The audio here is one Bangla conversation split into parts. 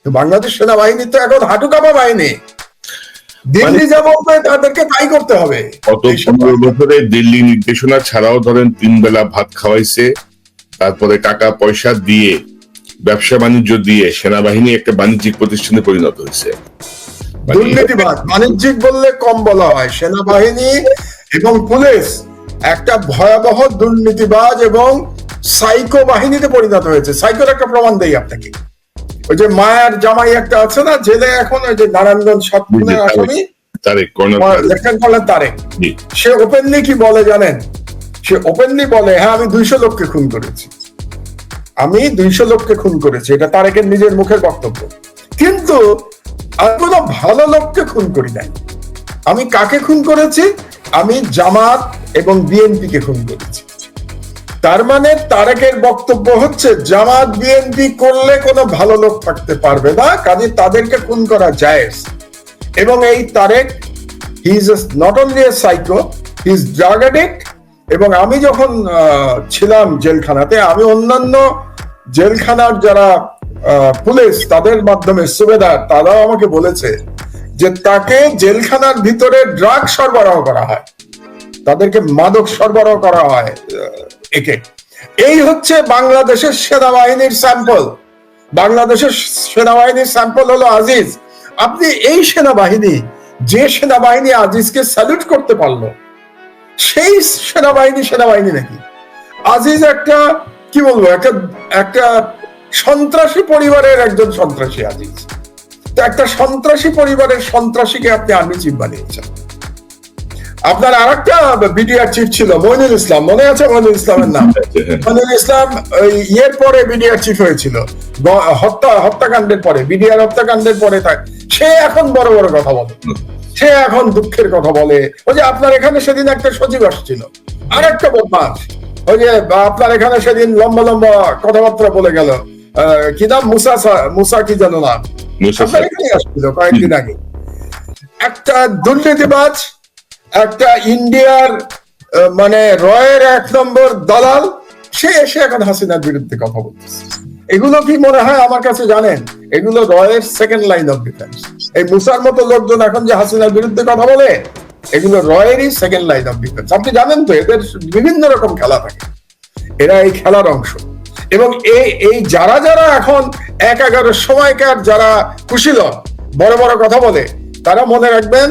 বাংলাদেশ সেনাবাহিনী তো এখন হাঁটু কাঁপা বাহিনী, দিল্লি যা বলবে তাদেরকে তাই করতে হবে। গত 15 বছরে দিল্লি নির্দেশনা ছাড়াও ধরেন 3 বেলা ভাত খাওয়াইছে, তারপরে টাকা পয়সা দিয়ে ব্যবসা বাণিজ্য দিয়ে সেনাবাহিনী একটা বাণিজ্যিক প্রতিষ্ঠানে পরিণত হয়েছে। দুর্নীতিবাদ, বাণিজ্যিক বললে কম বলা হয়। সেনাবাহিনী এবং পুলিশ একটা ভয়াবহ দুর্নীতিবাজ এবং সাইকো বাহিনীতে পরিণত হয়েছে। সাইকোর একটা প্রমাণ দেই আপনাকে। ওই যে মায়ার জামাই একটা আছে না জেলে এখন, ওই যে নারায়ণগঞ্জ সাতক্ষীরার আসামি লেফটেন্যান্ট কর্নেল তারেক, সে ওপেনলি কি বলে জানেন? সে ওপেনলি বলে, হ্যাঁ আমি 200 লোককে খুন করেছি, আমি 200 লোককে খুন করেছি। এটা তারেকের নিজের মুখের বক্তব্য। কিন্তু আমি কোনো ভালো লোককে খুন করি নাই। আমি কাকে খুন করেছি? আমি জামাত এবং বিএনপি কে খুন করেছি। তার মানে তারেকের বক্তব্য হচ্ছে জামাত বিএনপি করলে কোনো ভালো লোক থাকতে পারবে না, কাজে তাদেরকে খুন করা জায়েজ। এবং এই Tareq, he is not only a psycho, he is drug addict. এবং আমি যখন ছিলাম জেলখানাতে, আমি অন্যান্য জেলখানার যারা পুলিশ তাদের মাধ্যমে সুবেদার, তারাও আমাকে বলেছে যে তাকে জেলখানার ভিতরে ড্রাগ সরবরাহ করা হয়, তাদেরকে মাদক সরবরাহ করা হয় একে। এই হচ্ছে বাংলাদেশের সেনাবাহিনীর স্যাম্পল। বাংলাদেশের সেনাবাহিনীর স্যাম্পল হলো আজিজ। আপনি এই সেনাবাহিনী, যে সেনাবাহিনী আজিজকে স্যালুট করতে পারলো, সেই সেনাবাহিনী নাকি? আজিজ একটা কি বলবো, একটা সন্ত্রাসী পরিবারের একজন সন্ত্রাসী আজিজ। তো একটা সন্ত্রাসী পরিবারের সন্ত্রাসীকে আপনি আর্মি চিফ বানিয়েছেন। আপনার আর একটা বিডিআর চিফ ছিল মইনুল ইসলাম, মনে আছে মইনুল ইসলামের নাম? মইনুল ইসলাম ইয়ের পরে বিডিআর চিফ হয়েছিল, হত্যাকাণ্ডের পরে, বিডিআর হত্যাকাণ্ডের পরে। সে এখন বড় বড় কথা বলে, সে এখন দুঃখের কথা বলে। ওই যে আপনার এখানে সেদিন একটা সচিব আসছিল, আর একটা বদমাস, ওই যে আপনার এখানে সেদিন লম্বা লম্বা কথাবার্তা বলে গেল, কি নাম, মুসা কি জানো না, আপনার এখানে আসছিল কয়েকদিন আগে। একটা দুর্নীতিবাজ, একটা ইন্ডিয়ার মানে রয়ের 1 নম্বর দালাল, সে এসে এখন হাসিনার বিরুদ্ধে কথা বলতেছে। এগুলো কি মনে হয় আমার কাছে জানেন? এগুলো রয়ের সেকেন্ড লাইন অফ ডিফেন্স। এই মুসার মতো লোকজন এখন যে হাসিনার বিরুদ্ধে কথা বলে, এগুলো রয়েরই সেকেন্ড লাইন অফ ডিফেন্স। আপনি জানেন তো এদের বিভিন্ন রকম খেলা থাকে, এরা এই খেলার অংশ। এবং এই যারা যারা এখন 1-11 সময়কার যারা কুশীলব, বড় বড় কথা বলে, তারা মনে রাখবেন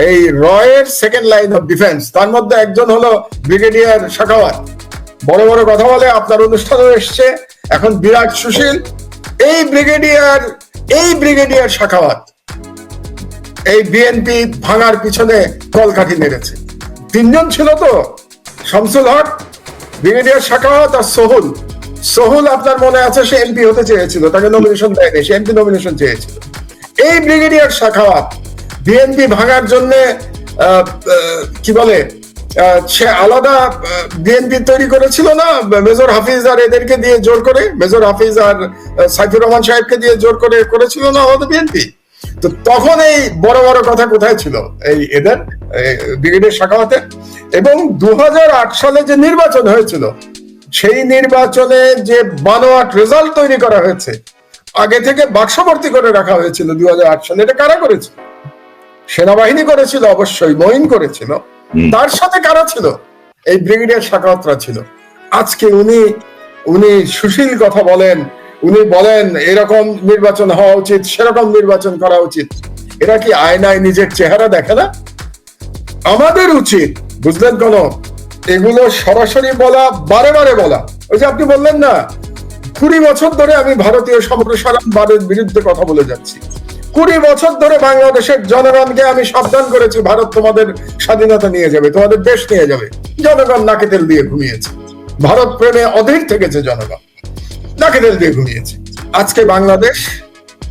এই রয়ের সেকেন্ড লাইন অফ ডিফেন্স। তার মধ্যে একজন হলো ব্রিগেডিয়ার শাখাওয়াত, বড় বড় কথা বলে, আপনার অনুষ্ঠানে এসছে এখন বিরাট সুশীল। এই ব্রিগেডিয়ার শাখাওয়াত এই বিএনপি ভাঙার পিছনে কলকাঠি মেরেছে। 3 জন ছিল তো, শামসুল হক, ব্রিগেডিয়ার শাখাওয়াত আর সোহুল আপনার মনে আছে, সে এমপি হতে চেয়েছিল, তাকে নমিনেশন দেয়নি, সে এমপি নমিনেশন চেয়েছিল। এই ব্রিগেডিয়ার শাখাওয়াত বিএনপি ভাঙার জন্য কি বলে, সে আলাদা বিএনপি তৈরি করেছিল না, মেজর হাফিজ আর এদেরকে দিয়ে জোর করে, মেজর হাফিজ আর সাইফুর রহমান সাহেবকে দিয়ে জোর করে করেছিল না আমাদের বিএনপি। তো তখন এই বড় বড় কথা কোথায় ছিল এই এদের ব্রিগেডিয়ার শাখাওয়াতের? এবং 2008 সালে যে নির্বাচন হয়েছিল, সেই নির্বাচনে যে বানোয়াট রেজাল্ট তৈরি করা হয়েছে, আগে থেকে বাক্সভর্তি করে রাখা হয়েছিল 2008 সালে, এটা কারা করেছিল? সেনাবাহিনী করেছিল, অবশ্যই মঈন করেছিল। তার সাথে কারা ছিল? এই ব্রিগেডিয়ার শাখাওয়াতরা ছিল। আজকে উনি সুশীল কথা বলেন, উনি বলেন এরকম নির্বাচন হওয়া উচিত, সেরকম নির্বাচন করা উচিত। এরা কি আয়নায় নিজের চেহারা দেখে না? আমাদের উচিত, বুঝলেন কোন, এগুলো সরাসরি বলা, বারে বারে বলা। ওই যে আপনি বললেন না, 20 বছর ধরে আমি ভারতীয় সম্প্রসারণবাদের বিরুদ্ধে কথা বলে যাচ্ছি। 20 বছর ধরে বাংলাদেশের জনগণকে আমি সাবধান করেছি, ভারত তোমাদের স্বাধীনতা নিয়ে যাবে, তোমাদের দেশ নিয়ে যাবে। জনগণ নাকে তেল দিয়ে ঘুমিয়েছে, ভারত প্রেমে অধীর থেকেছে, জনগণ নাকে তেল দিয়ে ঘুমিয়েছে। আজকে বাংলাদেশ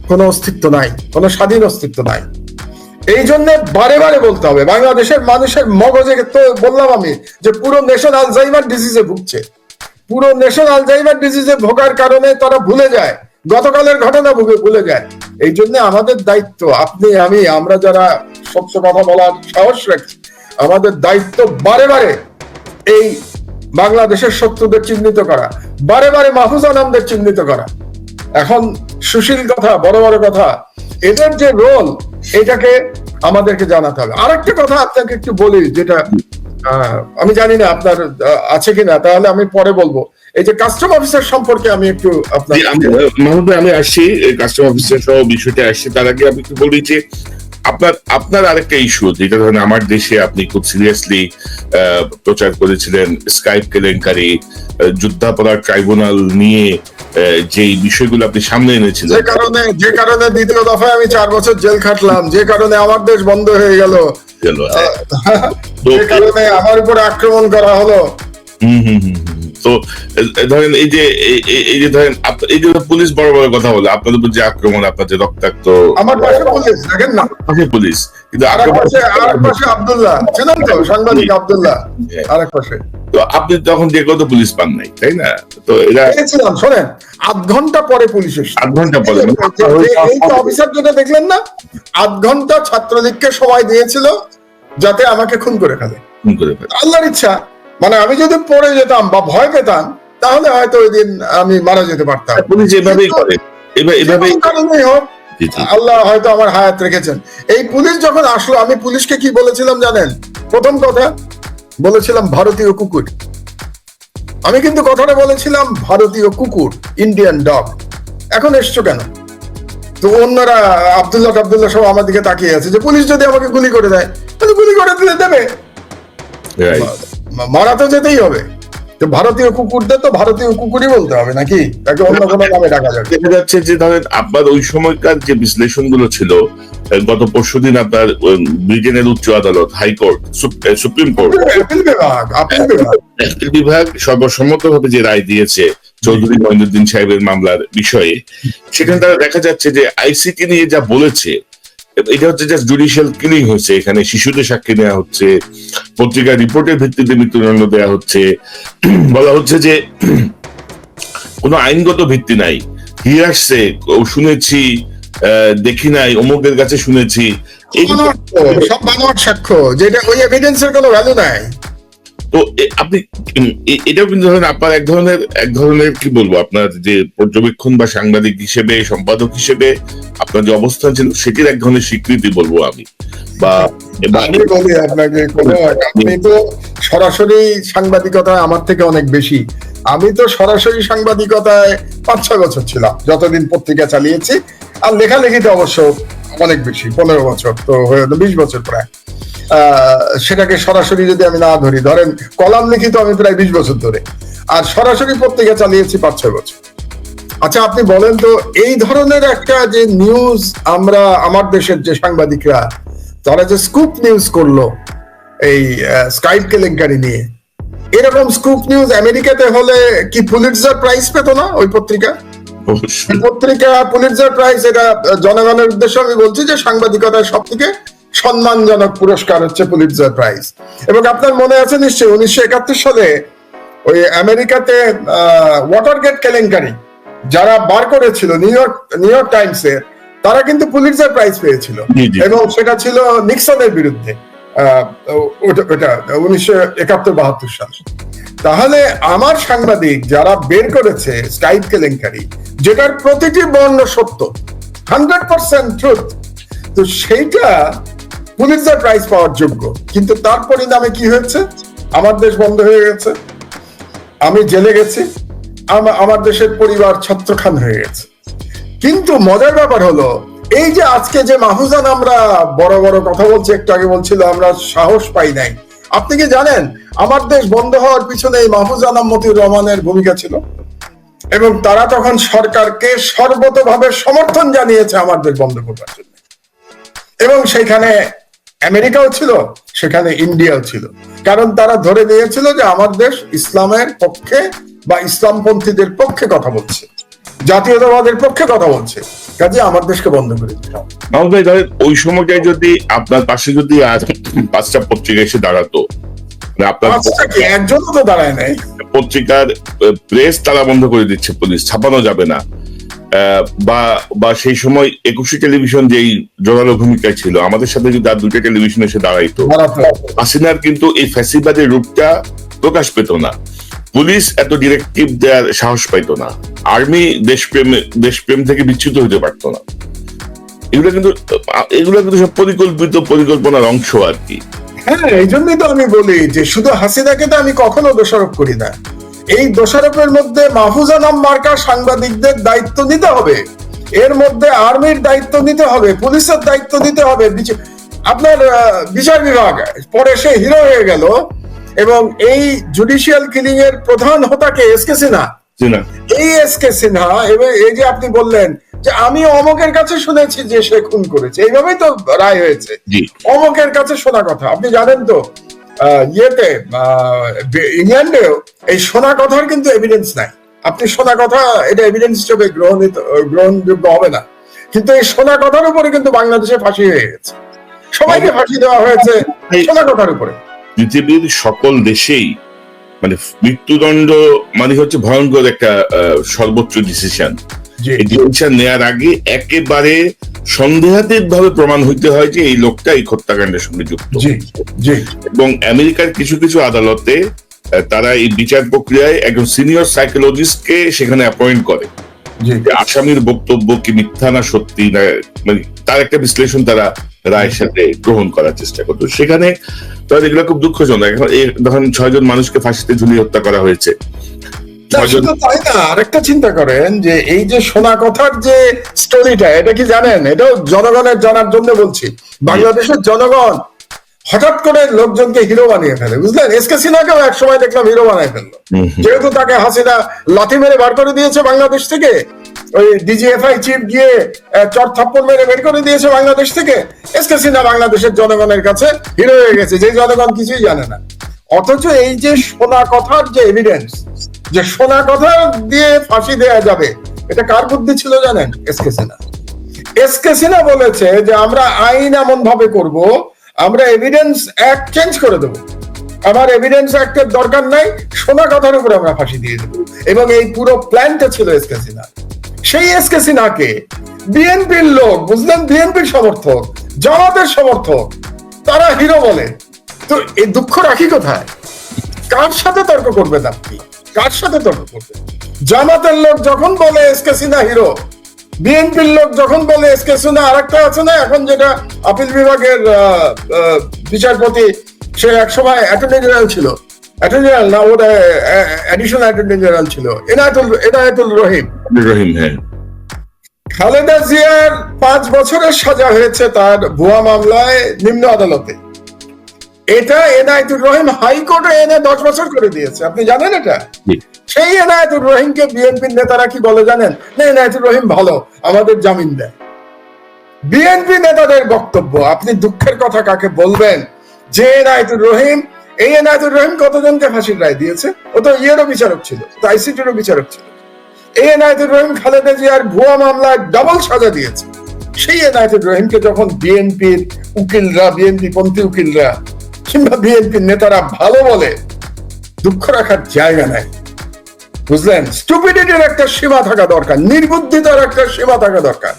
কোনো অস্তিত্ব নাই, কোনো স্বাধীন অস্তিত্ব নাই। এই জন্য বারে বারে বলতে হবে, বাংলাদেশের মানুষের মগজে, তো বললাম আমি যে পুরো নেশন আলজাইমার ডিজিজে ভুগছে। পুরো নেশন আলজাইমার ডিজিজে ভোগার কারণে তারা ভুলে যায়, গতকালের ঘটনা ভুলে যায়। এই জন্য আমাদের দায়িত্ব, আপনি আমি, আমরা যারা সত্য কথা বলার সাহস রাখি, আমাদের দায়িত্ব বারে বারে এই বাংলাদেশের শত্রুদের চিহ্নিত করা, বারে বারে মাহফুজ আনামদের চিহ্নিত করা। এখন সুশীল কথা, বড় বড় কথা, এদের যে রোল, এটাকে আমাদেরকে জানাতে হবে। আরেকটা কথা আপনাকে একটু বলি, যেটা আমি জানি না আপনার আছে কিনা, তাহলে আমি পরে বলবো। এই যে কাস্টম অফিসার সম্পর্কে আমি একটু আপনার মাহমুদ ভাই, আমি আসছি কাস্টম অফিসার সহ বিষয়টা আসছি। তার আগে আমি একটু বলি যে আপনার আরেকটা ইস্যু, যেটা ধরেন আমার দেশে আপনি খুব সিরিয়াসলি প্রচার করেছিলেন, স্কাইপ কেলেঙ্কারি, যুদ্ধাপরাধ ট্রাইব্যুনাল নিয়ে যে বিষয়গুলো আপনি সামনে এনেছিলেন, যে কারণে দ্বিতীয় দফায় আমি 4 বছর জেল খাটলাম, যে কারণে আমার দেশ বন্ধ হয়ে গেল, যে কারণে আমার উপরে আক্রমণ করা হলো। তো ধরেন এই যে ধরেন এই যে পুলিশ বড় বড় কথা বলে, আপনাদের উপর যে আক্রমণ, আপনার যে রক্তাক্ত, আমার পাশে পুলিশ দেখেন না, পুলিশ, কিন্তু আরেক পাশে আব্দুল্লাহ ছিলেন তো, সাংবাদিক আব্দুল্লাহ আরেক পাশে। তো আপনি তখন যে কত পুলিশ পান নাই, তাই না? তো এরা পেয়েছিলাম, শোনেন, 8 ঘন্টা পরে পুলিশ এসেছে। 8 ঘন্টা পরে এই যে অফিসার যেটা দেখলেন না, 8 ঘন্টা ছাত্রলীগকে সময় দিয়েছিল যাতে আমাকে খুন করে ফেলে। আল্লাহর ইচ্ছা, মানে আমি যদি পড়ে যেতাম বা ভয় পেতাম, তাহলে হয়তো ওই দিন আমি মারা যেতে পারতাম। পুলিশ এভাবেই করে, এভাবেই কারণেই হোক, আল্লাহ হয়তো আমার হায়াত রেখেছেন। এই পুলিশ যখন আসলো, আমি পুলিশকে কি বলেছিলাম জানেন? প্রথম কথা বলেছিলাম ভারতীয় কুকুর। আমি কিন্তু কথাটা বলেছিলাম ভারতীয় কুকুর, ইন্ডিয়ান ডগ। এখন এসছো কেন? তো অন্যরা আব্দুল্লাহ সব আমার দিকে তাকিয়ে আছে যে পুলিশ যদি আমাকে গুলি করে দেয়, তাহলে গুলি করে দিলে দেবে, মারা তো যেতেই হবে। তো ভারতীয় কুকুরদের তো ভারতীয় কুকুরই বলতে হবে নাকি, তাকে অন্য কোনো নামে ডাকা যাবে? দেখা যাচ্ছে যে ধরেন আপনার ওই সময়কার যে বিশ্লেষণ গুলো ছিল, গত পরশুদিন আপনার ব্রিটেনের উচ্চ আদালত, হাইকোর্ট, সুপ্রিম কোর্ট, আপিল বিভাগ সর্বসম্মতভাবে যে রায় দিয়েছে চৌধুরী মঈনুদ্দিন সাহেবের মামলার বিষয়ে, সেখানে তারা দেখা যাচ্ছে যে আইসিটি নিয়ে যা বলেছে, এটা হচ্ছে জাস্ট জুডিশিয়াল কিলিং হয়েছে। এখানে শিশুদের সাক্ষী নেওয়া হচ্ছে, পত্রিকার রিপোর্টের ভিত্তিতে মৃত্যুদণ্ড দেওয়া হচ্ছে, বলা হচ্ছে যে কোনো আইনগত ভিত্তি নাই, ফিরে আসছে, শুনেছি, দেখি নাই, অমুকের কাছে শুনেছি, সব বানোয়াট সাক্ষ্য, যেটা ওই এভিডেন্সের কোনো ভ্যালু নাই। তো আপনি এটাও কিন্তু ধরেন আপনার এক ধরনের কি বলবো, আপনার যে পর্যবেক্ষণ বা সাংবাদিক হিসেবে, সম্পাদক হিসেবে আপনার যে অবস্থান ছিল, সেটির এক ধরনের স্বীকৃতি বলবো আমি। বা আমি বলি আপনাকে, আপনি তো সরাসরি সাংবাদিকতায় আমার থেকে অনেক বেশি। আমি তো সরাসরি সাংবাদিকতায় 5-6 বছর ছিলাম, যতদিন পত্রিকা চালিয়েছি। আর লেখালেখিতে অবশ্য অনেক বেশি, 15 বছর, তো হয়ে 20 বছর প্রায়। সেটাকে সরাসরি যদি আমি না ধরি, ধরেন কলাম লিখিত আমি প্রায় 20 বছর ধরে, আর সরাসরি পত্রিকা চালিয়েছি 5-6 বছর। আচ্ছা, আপনি বলেন তো, এই ধরনের একটা যে নিউজ, আমরা আমার দেশের যে সাংবাদিকরা, তারা যে স্কুপ নিউজ করলো এই স্কাইপ কেলেঙ্কারি নিয়ে, এরকম স্কুপ নিউজ আমেরিকাতে হলে কি পুলিটজার প্রাইজ পেত না ওই পত্রিকা? পত্রিকা পুলিটজার প্রাইজ, এটা জনগণের উদ্দেশ্যে আমি বলছি যে সাংবাদিকতার সব থেকে সম্মানজনক পুরস্কার হচ্ছে পুলিটজার প্রাইজ। এবং আপনার মনে আছে নিশ্চয়ই 1971 সালে ওই আমেরিকাতে ওয়াটারগেট কেলেঙ্কারি যারা বার করেছিল নিউ ইয়র্ক টাইমসে, তারা কিন্তু পুলিটজার প্রাইজ পেয়েছিল, এবং সেটা ছিল নিক্সনের বিরুদ্ধে, ওটা 1971-72 সাল। তাহলে আমার সাংবাদিক যারা বের করেছে স্কাইপ কেলেঙ্কারি, যেটার প্রতিটি বর্ণ সত্য, 100% ট্রুথ, তো সেইটা পুলিটজার প্রাইজ পাওয়ার যোগ্য। কিন্তু তার পরিণামে কি হয়েছে? আমার দেশ বন্ধ হয়ে গেছে, আমি জেলে গেছি, আমার দেশের পরিবার ছত্রখান হয়ে গেছে। কিন্তু মজার ব্যাপার হলো, এই যে আজকে যে মাহফুজান আমরা বড় বড় কথা বলছি, একটু আগে বলছিল আমরা সাহস পাই নাই, আপনি কি জানেন আমার দেশ বন্ধ হওয়ার পিছনে এই মাহফুজান মতিউর রহমানের ভূমিকা ছিল? এবং তারা তখন সরকারকে সর্বতভাবে সমর্থন জানিয়েছে আমার দেশ বন্ধ করবার জন্য। এবং সেখানে আমেরিকাও ছিল, সেখানে ইন্ডিয়াও ছিল, কারণ তারা ধরে নিয়েছিল যে আমার দেশ ইসলামের পক্ষে বা ইসলামপন্থীদের পক্ষে কথা বলছে, জাতীয়তাবাদের পক্ষে কথা বলছে, কাজে আমার দেশকে বন্ধ করে দিতে হবে। ভাই, ধরেন ওই সময়টায় যদি আপনার পাশে যদি আজ 5টা পত্রিকা এসে দাঁড়াতো, আপনার একজনও তো দাঁড়ায় নাই, পত্রিকার প্রেস তারা বন্ধ করে দিচ্ছে, পুলিশ, ছাপানো যাবে না, বা সেই সময় 21 টেলিভিশন যেই জোরালো ভূমিকায় ছিল, আমাদের সাথে যদি আর 2টা টেলিভিশন এসে দাঁড়াইতো, হাসিনার কিন্তু এই ফ্যাসিবাদের রূপটা প্রকাশ পেত না, পুলিশ এত ডিরেক্টিভ দেওয়ার সাহস পাইতো না। আর্মি দেশপ্রেম থেকে বিচ্যুত হতে পারতো না। এগুলো কিন্তু সব পরিকল্পনার অংশ আর কি। হ্যাঁ, এই জন্যই তো আমি বলি যে শুধু হাসিনাকে তো আমি কখনো দোষারোপ করি না। এই দোষারোপের মধ্যে মাহফুজা নাম মার্কা সাংবাদিকদের দায়িত্ব নিতে হবে, এর মধ্যে আর্মির দায়িত্ব নিতে হবে, পুলিশের দায়িত্ব নিতে হবে। আপনার বিচার বিভাগ পরে সে হিরো হয়ে গেল, এবং এই জুডিশিয়াল কিলিং এর প্রধান হোতাকে এসকে সিনহা। এই এসকে সিনহা, এবং এই যে আপনি বললেন যে আমি অমকের কাছে শুনেছি যে সে খুন করেছে, এইভাবেই তো রায় হয়েছে। অমকের কাছে শোনা কথা, আপনি জানেন তো ইয়েতে ইংল্যান্ডেও এই শোনা কথার কিন্তু এভিডেন্স নাই। আপনি শোনা কথা এটা এভিডেন্স হিসেবে গ্রহণযোগ্য হবে না, কিন্তু এই শোনা কথার উপরে কিন্তু বাংলাদেশে ফাঁসি হয়ে গেছে, সবাইকে ফাঁসি দেওয়া হয়েছে শোনা কথার উপরে। পৃথিবীর সকল দেশেই মানে মৃত্যুদণ্ড মানে হচ্ছে ভয়ঙ্কর একটা সর্বোচ্চ ডিসিশন। এই ডিসিশন নেওয়ার আগে একেবারে সন্দেহাতীত ভাবে প্রমাণ হইতে হয় যে এই লোকটা এই হত্যাকাণ্ডের সঙ্গে যুক্ত। এবং আমেরিকার কিছু কিছু আদালতে তারা এই বিচার প্রক্রিয়ায় একজন সিনিয়র সাইকোলজিস্টকে সেখানে অ্যাপয়েন্ট করে, আসামির বক্তব্য কি মিথ্যা না সত্যি না, মানে তার একটা বিশ্লেষণ তারা রায়ের সাথে গ্রহণ করার চেষ্টা করতো। সেখানে তারা এগুলো খুব দুঃখজনক। এখন ধরেন 6 জন মানুষকে ফাঁসিতে ঝুলিয়ে হত্যা করা হয়েছে। তাই না, আরেকটা চিন্তা করেন যে এই যে শোনা কথার যে স্টোরিটা, এটা কি জানেন, এটাও জনগণের জানার জন্য বলছি। বাংলাদেশের জনগণ হঠাৎ করে লোকজনকে হিরো বানিয়ে ফেলে, বুঝলেন? এসকে সিনহাকেও এক সময় দেখলাম হিরো বানিয়ে ফেললো, যেহেতু তাকে হাসিনা লাথি মেরে বার করে দিয়েছে বাংলাদেশ থেকে, ওই ডিজিএফআই চিফ গিয়ে চট থাপ্পড় মেরে বের করে দিয়েছে বাংলাদেশ থেকে। এসকে সিনহা বাংলাদেশের জনগণের কাছে হিরো হয়ে গেছে, যে জনগণ কিছুই জানে না। অথচ এই যে শোনা কথার যে এভিডেন্স, যে শোনা কথা দিয়ে ফাঁসি দেয়া যাবে, এটা কার বুদ্ধি ছিল জানেন? এসকে সিনহা। এসকে সিনহা বলেছে যে আমরা আইন এমন ভাবে করব, আমরা এভিডেন্স অ্যাক্ট চেঞ্জ করে দেবো, আমার এভিডেন্স অ্যাক্টের দরকার নাই, শোনা কথার উপরে আমরা ফাঁসি দিয়ে দেবো। এবং এই পুরো প্ল্যানটা ছিল এসকে সিনহা। সেই এসকে সিনহাকে বিএনপির লোক, বুঝলেন, বিএনপির সমর্থক, জামাতের সমর্থক, তারা হিরো বলে। তো এই দুঃখ রাখি কোথায়? কার সাথে তর্ক করবেন আপনি? কার সাথে তর্ক করবেন? জামাতের লোক যখন বলে এসকে সিনহা হিরো, বিএনপির লোক যখন বলে এসকে সিনহা, আরেকটা আছে না এখন যেটা আপিল বিভাগের বিচারপতি, সে একসময় অ্যাটর্নি জেনারেল ছিল, অ্যাটর্নি জেনারেল না, ওটা অ্যাডিশনাল অ্যাটর্নি জেনারেল ছিল, এনায়েতুল রহিম। হ্যাঁ, খালেদা জিয়ার 5 বছরের সাজা হয়েছে তার ভুয়া মামলায় নিম্ন আদালতে। এটা এনায়েতুর রহিম হাইকোর্টে এনে 10 বছর করে দিয়েছে, আপনি জানেন এটা? সেই এনায়েতুর রহিমকে বিএনপির নেতারা কি বলে জানেন? না, এনায়েতুর রহিম ভালো, আমাদের জামিন দেয়। বিএনপি নেতাদের বক্তব্য, আপনি দুঃখের কথা কাকে বলবেন? যে এনায়েতুর রহিম, এই এনায়েতুর রহিম কতজনকে ফাঁসির রায় দিয়েছে? ও তো ইয়েরও বিচারক ছিল, আইসিটিরও বিচারক ছিল। এই এনায়েতুর রহিম খালেদা জিয়ার ভুয়া মামলায় ডাবল সাজা দিয়েছে। সেই এনায়েতুর রহিমকে যখন বিএনপির উকিলরা, বিএনপি পন্থী উকিলরা কিংবা বিএনপির নেতারা ভালো বলে, দুঃখ রাখার জায়গা নাই, বুঝলেন? স্টুপিডিটির একটা সীমা থাকা দরকার, নির্বুদ্ধিতার একটা সীমা থাকা দরকার।